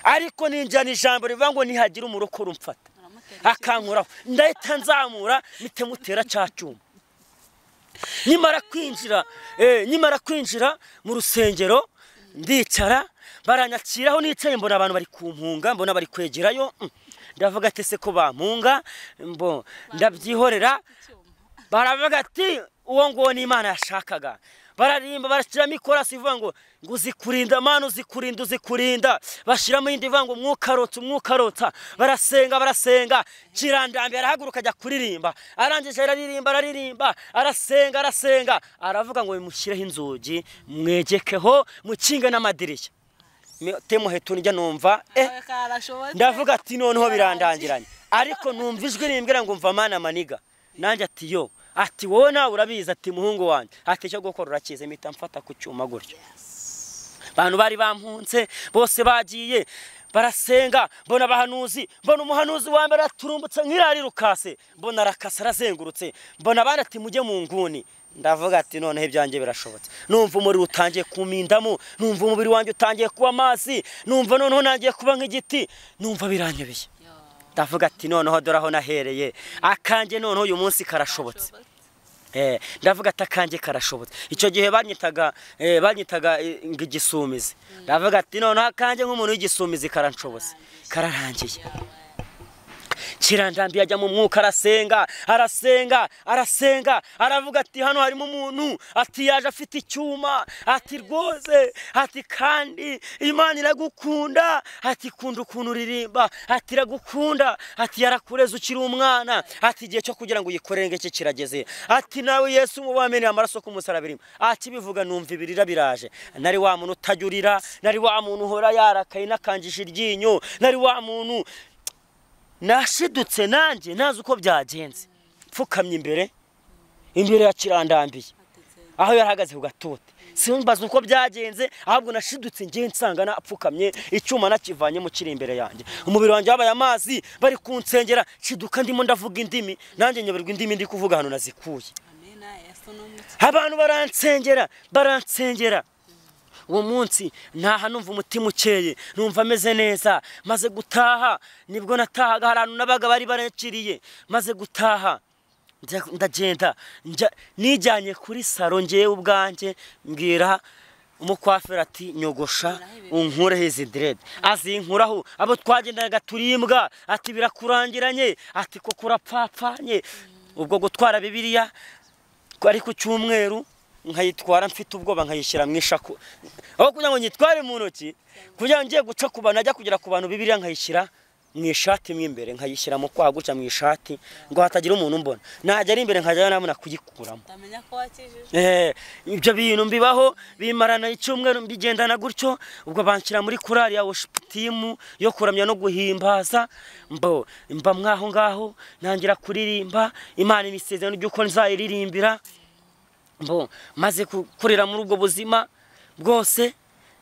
ariko ninjana ijambo rivuga ngo nihagira umurokore umfata akankuraho, ndahita nzamura mpite mutera cya cyuma. Nyimara kwinjira mu rusengero ndicara, baranyakiraho nicaye, mbona abantu bari kumpunga, mbona bari kwegerayo. Ndavuga ati se ko bampunga, ndabyihorera. Baravuga ati uwo ngo ni Imana yashakaga. Bararimba barashyiramo ikorasi ivuga ngo uzikurinda Mana, uzikurinda. Bashyiramo indi ivuga ngo umwuka arotsa. Barasenga. Kirandambiye arahaguruka ajya kuririmba, arangije araririmba, arasenga. Aravuga ngo bimushyireho inzugi, mwegekeho, mukinge n'amadirishya. Temuheto njya numva ndavuga ati noneho birandangiranye, ariko numva ijwi rimbwira ngo mva Mana maniga. Nanjye ati yo, ati wowe nawe urabizi, ati muhungu wanjye, ati cyo gukora urakize. Mpita mfata ku cyuma gutyo. Abantu bari bampunze bose bagiye barasenga, mbona abahanuzi, mbona umuhanuzi wa mbere aturumbutse nk'irari rukase, mbona arakasa arazengurutse, mbona abandi ati mujye mu nguni. Ndavuga ati noneho ibyanjye birashobotse. Numva umuriro utangiye kumindamo, numva umubiri wanjye utangiye kuba amazi, numva noneho nagiye kuba nk'igiti, numva biranyobeye. Ndavuga ati noneho dore aho nahereye, akanjye noneho uyu munsi karashobotse. Ndavuga ati akanjye karashobotse. Icyo gihe banyitaga ng'igisumizi. Ndavuga ati noneho akanjye nk'umuntu w'igisumizi karanshobotse, kararangiye. Kirandambiye ajya mu mwuka arasenga aravuga ati hano harimo umuntu ati yaje afite icyuma ati rwose ati kandi Imana iragukunda ati kunda ukuntu uririmba ati iragukunda ati yarakureze ukiri umwana ati igihe cyo kugira ngo uyikorenge cye kirageze ati nawe Yesu mubamenye amaraso ku musaraba birimo ati bivuga numva ibirira biraje nari wa muntu utajurira nari wa muntu uhora yarakaye nakangisha iryinyo nari wa muntu nashidutse nanjye nazi uko byagenze pfukamye imbere ya Kirandambiye aho yarahagaze ku gatote simbaza uko byagenze ahubwo nashidutse ngiye nsanga napfukamye icyuma nakivanye mu kiri imbere yanjye umubiri wanjye wabaye amazi bari kunsengera shiduka ndimo ndavuga indimi nanjye nyoberwa indimi ndi kuvuga hano nazikuye abantu baransengera uwo munsi ntaha numva umutima ukeye numva ameze neza maze gutaha nibwo natahaga harantu nabaga bari barakiriye maze gutaha ndagenda nijyanye kuri saro ngewe ubwanjye mbwira umukwafera ati nyogosha unkureho izi dread azinkuraho abo twagendanaga turimbwa ati birakurangiranye ati ko kurapfapfanye ubwo gutwara Bibiliya ari ku cyumweru nkayitwara mfite ubwoba nkayishyira mu ishako aho kugira ngo nyitware mu ntoki kugira ngo ngiye guca ku bantu ajya kugera ku bantu Bibiliya nkayishyira mu ishati mo imbere nkayishyira mu kwaha guca mu ishati ngo hatagira umuntu mbona najya ari imbere nkajya namuna kuyikuramo ndamenya ko wakijije ibyo bintu mbibaho bimarana icyumweru mbigendana gutyo ubwo banshyira muri kurari ya worship team yo kuramya no guhimbaza mba mwaho ngaho nangira kuririmba Imana imisezerano ry'uko nzayiririmbira maze kurira muri ubwo buzima bwose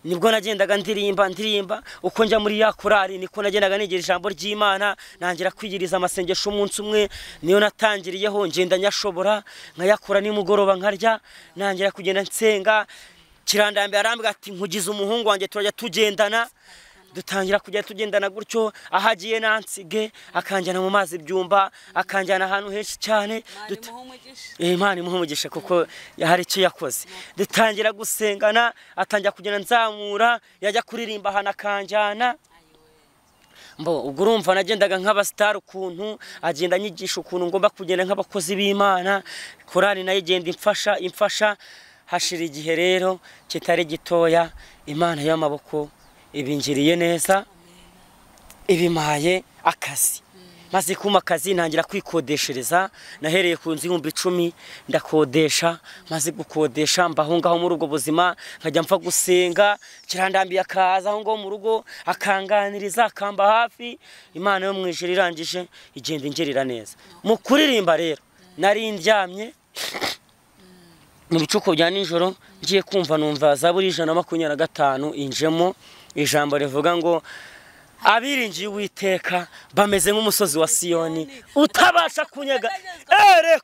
nibwo nagendaga ndirimba uko njya muri ya kurari niko nagendaga nigira ijambo ry'Imana nangira kwigiriza amasengesho umunsi umwe niyo natangiriyeho ngenda nyashobora nkayakura nimugoroba nkarya nangira kugenda nsenga Kirandambiye arambwira ati nkugize umuhungu wanjye turajya tugendana dutangira kujya tugendana gutyo ahagiye nansige akanjyana mu mazi byumba akanjyana ahantu henshi cyane Imana imuhumugisha kuko hari icyo yakoze dutangira gusengana atangira kugenda nzamura yajya kuririmba hana akanjyana ubwo urumva nagendaga nk'abastar ukuntu agenda nyigisha ukuntu ngomba kugenda nk'abakozi b'Imana korari nayo igenda imfasha hashira igihe rero kitari gitoya Imana y'amaboko ibingiriye neza ibimaye akazi maze kuma akazi ntangira kwikodeshereza nahereye ku nzu 10,000 ndakodesha maze gukodesha mbaho ngaho muri ubwo buzima nkajya mfa gusenga Kirandambiye akaza aho ngo mu rugo akanganiriza akamba hafi Imana yo mwijuru irangije igenda ingerira neza mu kuririmba rero nari ndyamye mu bicuko bya nijoro ngiye kumva numva Zaburi 125 injemo ijambo rivuga ngo abiringiye Uwiteka bameze nk'umusozi wa Siyoni utabasha kunyega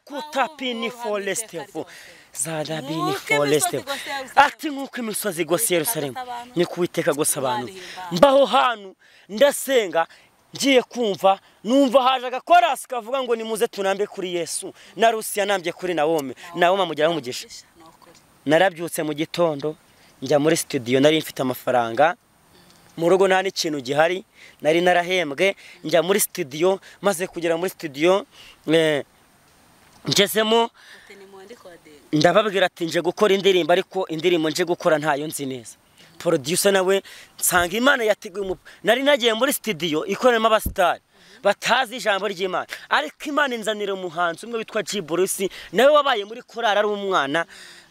kutapini forestefu zadabini forestefu ati nk'uko imisozi igose Yerusalemu ni kuwiteka gose abantu mbaho hanu ndasenga ngiye kumva numva haje agakorasi kavuga ngo nimuze tunambe kuri Yesu na Rusiya nambye kuri Nawomi amugiraho umugisha narabyutse mu gitondo njya muri studio nari mfite amafaranga mu rugo nta n'ikintu gihari nari narahembwe njya muri studio maze kugera muri studio ngezemo ndababwira ati nje gukora indirimbo ariko indirimbo nje gukora ntayo nzi neza producer nawe nsanga Imana yateguye nari nagiye muri studio ikoremo abastar batazi ijambo ry'Imana ariko Imana inzanira umuhanzi umwe witwa Jiburusi nawe wabaye muri korari ari umwana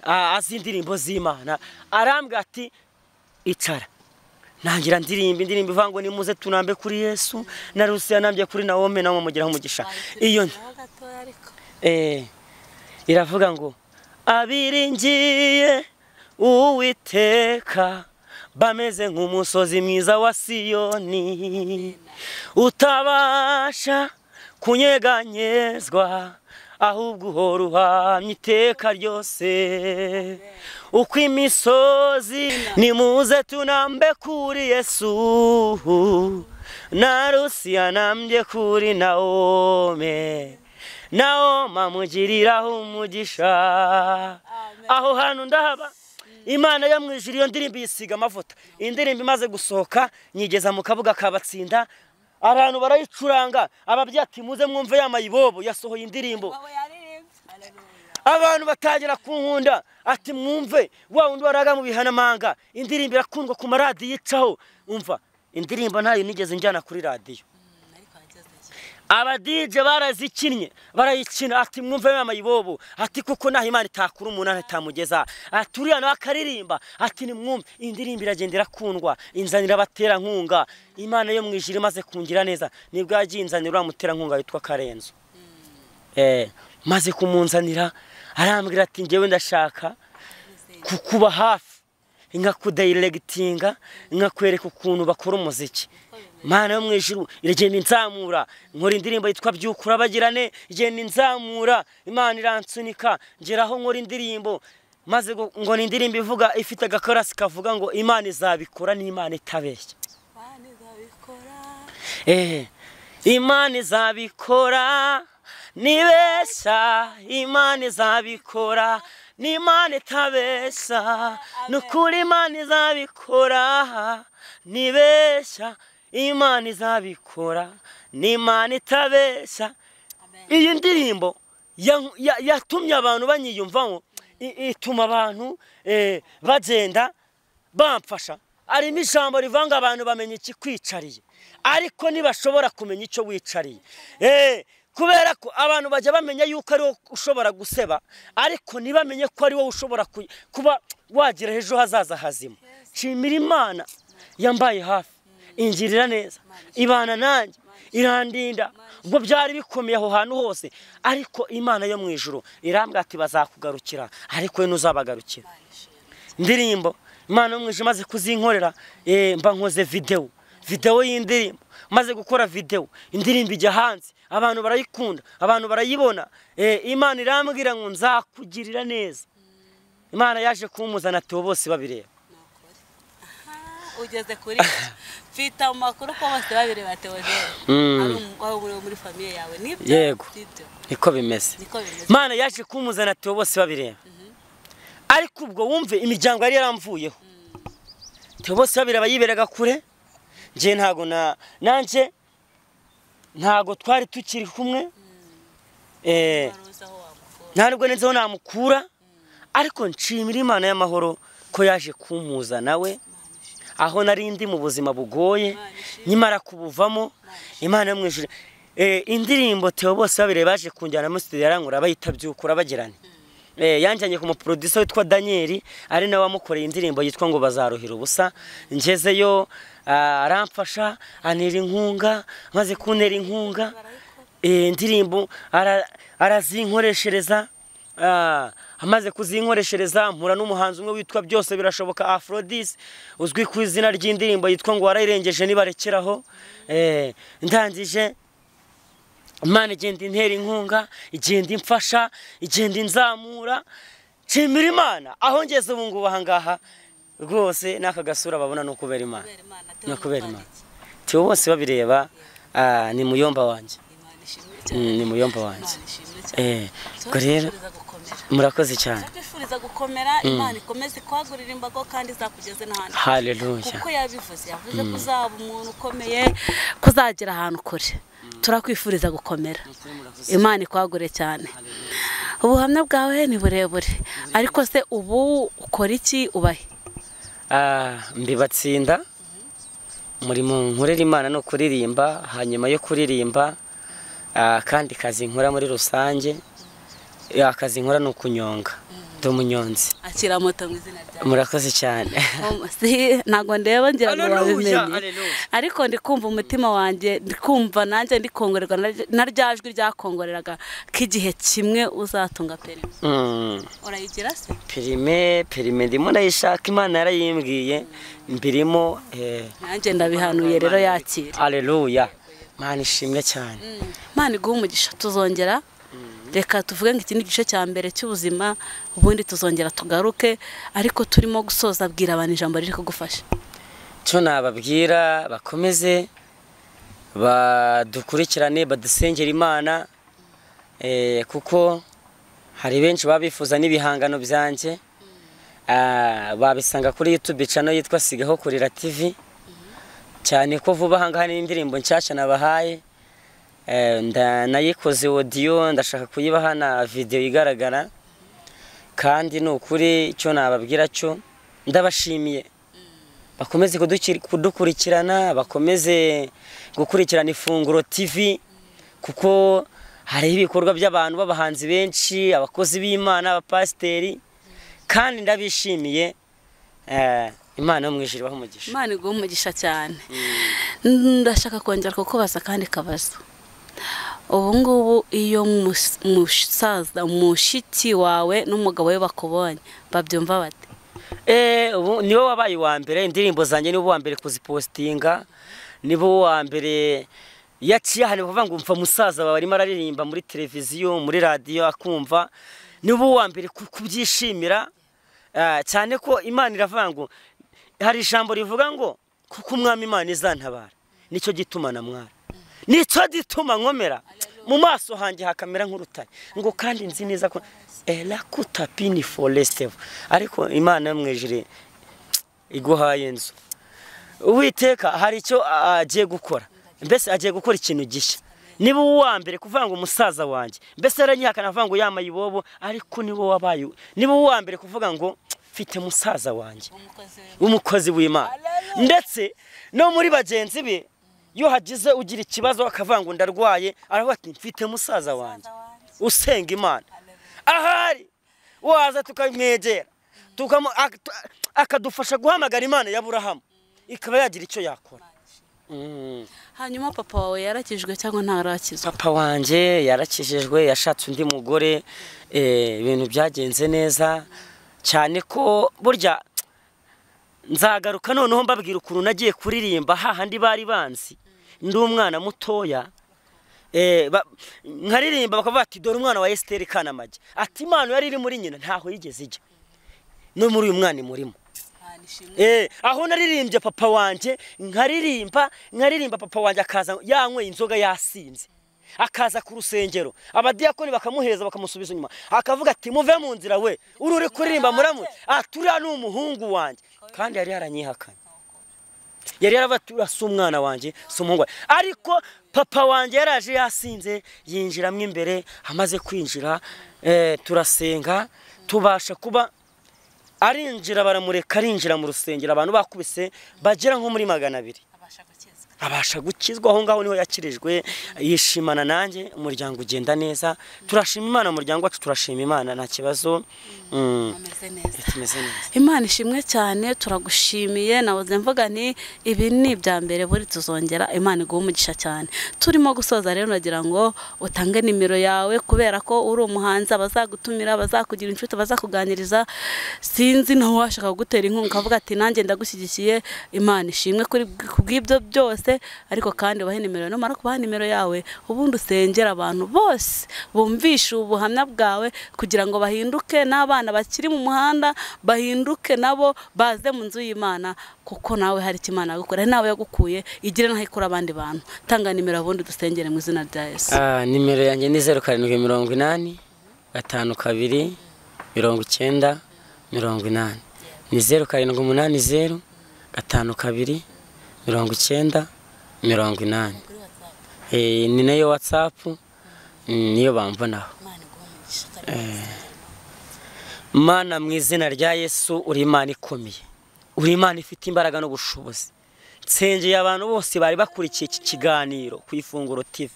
azi indirimbo z'Imana arambwira ati icara nangira indirimbo ivango nimuze tunambe kuri Yesu na Rusiya nambye kuri Nawomi nawe mugiraho umugisha iyo iravuga ngo abiringiye Uwiteka bameze nk'umusozi mwiza wa Siyoni utabasha kunyeganyezwa ahubwo uhora uhamye iteka ryose uko imisozi nimuze tunambe kuri Yesu na Rusiya nambye kuri Nawomi amugiriraho umugisha aho hantu ndahaba Imana yo mwijuru iyo ndirimbo isiga amavuta indirimbo imaze gusohoka nyigeza mu kabuga kabatsinda abantu barayicuranga ababyeyi ati muze mwumve ya mayibobo yasohoye indirimbo abantu batangira kunkunda ati mwumve wa wundi waraga mu bihanamanga indirimbo irakundwa ku maradiyo yicaho umva indirimbo ntayo nigeze njyana kuri radiyo aba DJ barazikinnye barayikina ati mwumve ya mayibobo ati kuko naho Imana itakura umuntu ntamugeza ati uriya nawe akaririmba ati ni mwumve indirimbo iragenda irakundwa inzanira batera nkunga Imana yo mwijira imaze kungira neza nibwo yagiye inzanira uramutera nkunga witwa Karenzo maze kumunzanira arambwira ati ngewe ndashaka kukuba hafi inkakudirectinga inkakwereka ukuntu bakora umuziki Mana yo mwijuru iragenda inzamura nkora indirimbo yitwa byukura bagirane igenda inzamura Imana iransunika ngeraho nkora indirimbo maze ngo ni indirimbo ivuga ifite agakorasi kavuga ngo Imana izabikora n'Imana itabeshya Imana izabikora nibesha Imana izabikora n'Imana itabeshya nukuri Imana izabikora nibesha Imana izabikora n'Imana itabeshya iyi ndirimbo yatumye abantu banyiyumvamo ituma abantu bagenda bamfasha arimo ijambo rivanga abantu bamenye iki kwicariye ariko ntibashobora kumenya icyo wicariye kubera ko abantu bajya bamenya yuko ari wowe ushobora guseba ariko ntibamenye ko ari wowe ushobora kuba wagira ejo hazaza hazima nshimira Imana yambaye hafi ingirira neza ibana nanjye irandinda ubwo byari bikomeye aho hantu hose ariko Imana yo mwijuru irambwa ati bazakugarukira ariko we nuzabagarukira indirimbo Imana yo mwijuru maze kuzinkorera mba nkoze video y'indirimbo maze gukora video indirimbo ijya hanze abantu barayikunda abantu barayibona Imana irambwira ngo nzakugirira neza Imana yaje kumuzana ati bose babireba ugeze kuri mfite amakuru ko bose babireba Theogene ari umugabo muri famille yawe nibyo yego niko bimeze Imana yaje kumuzana ati bose babireba ariko ubwo wumve imiryango yari yaramvuyeho bose babireba yiberaga kure nje nanje ntago twari tukiri kumwe ntabwo nenzeho namukura ariko nshimira Imana y'amahoro ko yaje kumpuza nawe aho nari ndi mu buzima bugoye nyimara kubuvamo Imana yo mwijuru indirimbo Theo bose babireba baje kunjyana mu studio yarankura bayita byukura bagirane yanjanye ku muproducer witwa Daniel ari nawe wamukoreye indirimbo yitwa ngo bazaruhira ubusa ngezeyo aramfasha anira inkunga maze kuntera inkunga indirimbo arazinkoreshereza amaze kuzinkoreshereza mpura n'umuhanzi umwe witwa byose birashoboka Aphrodis uzwi ku izina ry'indirimbo yitwa ngo warayirengeje nibarekeraho ndangije Imana igenda intera inkunga igenda imfasha igenda inzamura nshimira Imana aho ngeze ubu ngubu ahangaha rwose n'aka gasura babona no kubera Imana no kubera Imana Theo bose babireba ni muyomba wanje ni muyomba wanje ubwo rero murakoze cyane twifuriza gukomera Imana ikomeze kwagurira imbago kandi izakugeze n'ahandi haleluya kuko yavuze kuzaba umuntu ukomeye kuzagera ahantu kure turakwifuriza gukomera Imana ikwagure cyane ubuhamya bwawe ni burebure ariko se ubu ukora iki ubahe mbibatsinda muri mu nkorera Imana no kuririmba hanyuma yo kuririmba kandi kazi nkora muri rusange akazi nkora no kunyonga ndumunyonzi akira moto mu izina ryawe murakoze cyane ntago ndeba ngira ngo babimenye ariko ndikumva umutima wanjye ndikumva nanjye ndikongorerwa na ryajwi ryakongoreraga k'igihe kimwe uzatunga perime urayigira se perime ndimo ndayishaka Imana yarayimbwiye mbirimo nanjye ndabihanuye rero yakira haleluya Imana ishimwe cyane Imana iguha umugisha tuzongera reka tuvuge ngo iki ni igice cya mbere cy'ubuzima ubundi tuzongera tugaruke ariko turimo gusoza abwira abantu ijambo riri kugufasha cyo nababwira bakomeze badukurikirane badusengera Imana kuko hari benshi babifuza n'ibihangano byanjye babisanga kuri YouTube channel yitwa Sigaho Kurira TV cyane ko vuba ahangaha n'indirimbo nshyashya nabahaye nayikoze audio ndashaka kuyibaha na video igaragara kandi n'ukuri icyo nababwira cyo ndabashimiye bakomeze kudukurikirana bakomeze gukurikirana Ifunguro TV kuko hari ibikorwa by'abantu b'abahanzi benshi abakozi b'Imana abapasteri kandi ndabishimiye Imana mwijiri baho umugisha Imana iguha umugisha cyane ndashaka kongera kukubaza kandi kabazo ubu ngubu iyo musaza mushiki wawe n'umugabo we bakubonye babyumva bate ubu niwe wabaye wa mbere indirimbo zanjye nibo wa mbere kuzipostinga nibo wa mbere yaciye hano kuvuga ngo umva musaza bawe arimo araririmba muri televiziyo muri radio akumva nibo wa mbere kubyishimira cyane ko Imana iravuga ngo hari ijambo rivuga ngo kuko umwami Imana izantabara nicyo gituma namwara nicyo gituma nkomera mu maso hanjye hakamera nk'urutare ngo kandi nzi neza ko la kutapini forestev ariko Imana mwijire iguhaye inzu Uwiteka hari icyo agiye gukora mbese agiye gukora ikintu gishya niba uwa mbere kuvuga ngo umusaza wanjye mbese aranyihakana avuga ngo yamaye ibobo ariko nibo wabaye niba uwa mbere kuvuga ngo mfite musaza wanjye umukozi w'Imana ndetse no muri bagenzi be yo hagize ugira ikibazo akavuga ngo ndarwaye aravuga ati mfite musaza wanjye usenga Imana ahari waza tukamwegera akadufasha guhamagara Imana ya Aburahamu ikaba yagira icyo yakora hanyuma papa wawe yarakijwe cyangwa ntarakizwe papa wanje yarakijijwe yashatse undi mugore ibintu byagenze neza cyane ko burya nzagaruka noneho mbabwira ukuntu nagiye kuririmba hahandi bari banzi ndi umwana mutoya nkaririmba bakavuga ati dore umwana wa Esther Kanamage ati Imana yari iri muri nyina ntaho yigeze ijya no muri uyu mwana imurimo aho naririmbye papa wanje nkaririmba papa wanje akaza yanyweye inzoga yasinze akaza ku rusengero abadiyakoni bakamuheza bakamusubiza inyuma akavuga ati muve mu nzira we uri kuririmba muramu aturiya n'umuhungu wanje kandi yari yaranyihakanye yari yarabatura umwana wanje umuhungu ariko papa wanje yaraje yasinze yinjiramo imbere amaze kwinjira turasenga tubasha kuba arinjira baramureka arinjira mu rusengero abantu bakubise bagera nko muri 200 abasha gukizwa aho ngaho niho yakirijwe yishimana nanjye umuryango ugenda neza turashima Imana umuryango wacu turashima Imana nta kibazo ameze neza Imana ishimwe cyane turagushimiye nawoze mvuga ni ibi ni ibya mbere buri tuzongera Imana iguha umugisha cyane turimo gusoza rero nagira ngo utange nimero yawe kubera ko uri umuhanzi abazagutumira bazakugira inshuti bazakuganiriza sinzi naho washaka gutera inkunga avuga ati nanjye ndagushyigikiye Imana ishimwe kuri kubw'ibyo byose ariko kandi bahe nimero no mara kubaha nimero yawe ubundi usengera abantu bose bumvisha ubuhamya bwawe kugira ngo bahinduke n'abana bakiri mu muhanda bahinduke nabo baze mu nzu y'Imana kuko nawe hari kimana gukora nawe yagukuye igire naho ikora abandi bantu tanga nimero ubundi dusengere mu izina rya Yesu nimero yanjye ni 0780 52 90 80 ni 0780 52 90 80 ni nayo WhatsApp niyo bambonaho Mana mu izina rya Yesu uri Imana ikomeye uri Imana ifite imbaraga no gushoboza nsengeye abantu bose bari bakurikiye iki kiganiro ku Ifunguro TV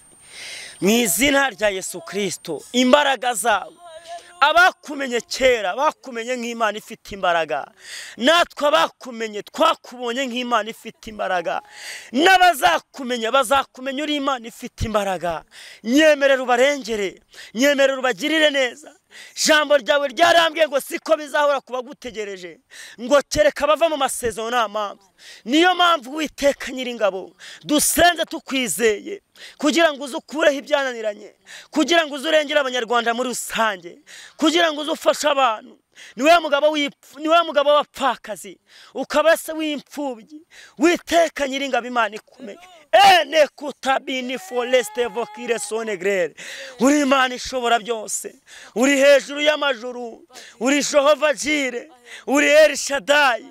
mu izina rya Yesu Kristo imbaraga zawe abakumenye kera bakumenye nk'Imana ifite imbaraga natwe abakumenye twakubonye nk'Imana ifite imbaraga n'abazakumenya bazakumenya uri Imana ifite imbaraga nyemerera ubarengere nyemerera ubagirire neza jambo ryawe ryarambwiye ngo siko bizahora kubagutegereje ngo kereka bava mu masezerano n'amamvu niyo mpamvu Uwiteka Nyiringabo dusenze tukwizeye kugira ngo uzukureho ibyananiranye kugira ngo uzurengere abanyarwanda muri rusange kugira ngo uzufashe abantu niwe mugabo wapfakazi ukaba se w'imfubyi Uwiteka Nyiringabo Imana ikomeye ene kutabini foreste vokire sonegrere uri Imana ishobora byose uri hejuru y'amajuru uri Jehova Jire uri El Shaddai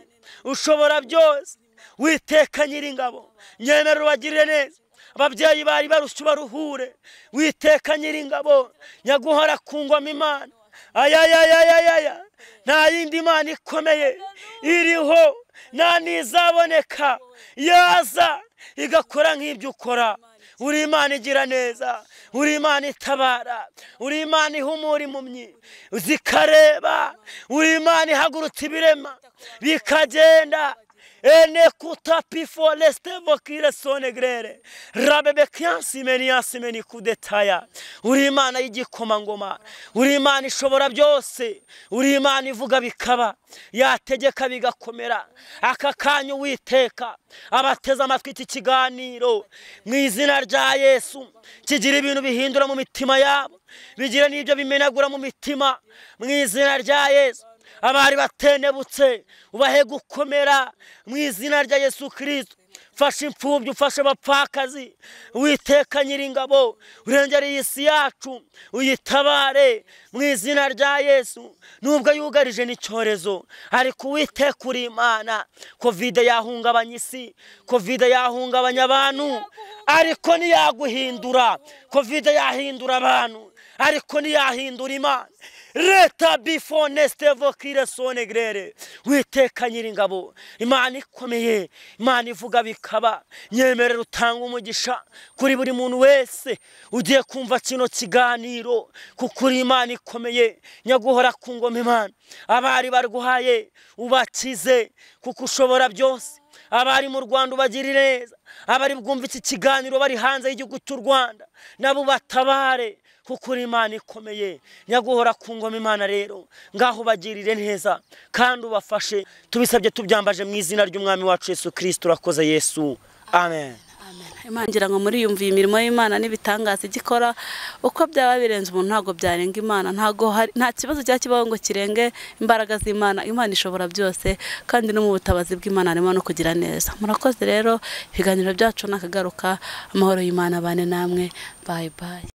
ushobora byose Uwiteka Nyiringabo nyemerera ubagirire neza ababyeyi bari barusha baruhure Uwiteka Nyiringabo nyaguhora ku ngoma Imana ayayayayaya nta yindi Imana ikomeye iriho nta nizaboneka yaza igakora nk'ibyo ukora uri Imana igira neza uri Imana itabara uri Imana ihumura impumyi zikareba uri Imana ihagurutsa ibirema bikagenda ene kutapifo lestevo kire sonegrere rabebe kyansi meni kudetaya uri Imana y'igikomangoma uri Imana ishobora byose uri Imana ivuga bikaba yategeka bigakomera aka kanya Uwiteka abateza amatwi iki kiganiro mu izina rya Yesu kigira ibintu bihindura mu mitima yabo bigira n'ibyo bimenagura mu mitima mu izina rya Yesu abari batenebutse ubahe gukomera mu izina rya Yesu Kristo fasha imfubyi ufashe abapfakazi Uwiteka Nyiringabo urengere isi yacu uyitabare mu izina rya Yesu nubwo yugarije n'icyorezo ariko Uwiteka uri Imana covid yahungabanya isi covid yahungabanya abantu ariko niyaguhindura covid yahindura abantu ariko niyahindura Imana Reta bifone stevo kire sonegrere Uwiteka Nyiringabo Imana ikomeye Imana ivuga bikaba nyemerera utanga umugisha kuri buri muntu wese ugiye kumva kino kiganiro kuko uri Imana ikomeye nyaguhora ku ngoma Imana abari barguhaye ubakize kuko ushobora byose abari mu Rwanda ubagirire neza abari bwumva iki kiganiro bari hanze y'igihugu cy'u Rwanda nabo batabare kuko uri Imana ikomeye nyaguhora ku ngoma Imana rero ngaho bagirire neza kandi ubafashe tubisabye tubyambaje mu izina ry'umwami wacu Yesu Kristo urakoze Yesu amen. Imana ngira ngo muri yumviye imirimo y'Imana n'ibitangaza igikora uko byaba birenze umuntu ntago byarenga Imana nta kibazo cyakibaho ngo kirenge imbaraga z'Imana Imana ishobora byose kandi no mu butabazi bw'Imana harimo no kugira neza murakoze rero ibiganiro byacu nakagaruka amahoro y'Imana bane namwe bye bye.